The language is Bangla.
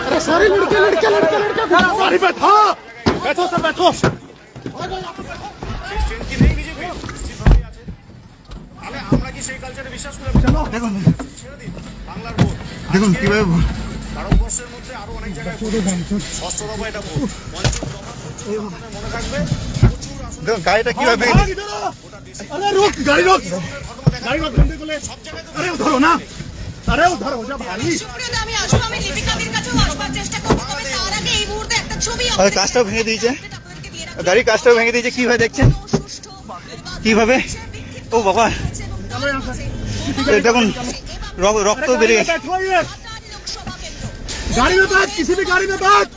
अरे सारे लड़के लड़के लड़के लड़के सारी बैठो बैठो सब बैठो দেখুন কিভাবে ভারতবর্ষের মধ্যে আরো অনেক জায়গায় ষষ্ঠ দফা এটা ভোট মনে থাকবে দেখুন গাড়িটা কিভাবে আরে রোক গাড়ি রোক গাড়ি রোক বন্ধ করলে সব জায়গায় আরে ধরো না আরে ধরো যা ভারী আমি আসবো আমি লিপিকাদের কাছেও আসবার চেষ্টা করব তবে তার আগে এই মুহূর্তে একটা ছবি আরে কাজটাও ভেঙে দিয়েছে গাড়ি কাজটাও ভেঙে দিয়েছে কিভাবে দেখছেন কিভাবে ও বাবা দেখুন रक्त बेरिए गाड़ी में बैठ किसी भी गाड़ी में बैठ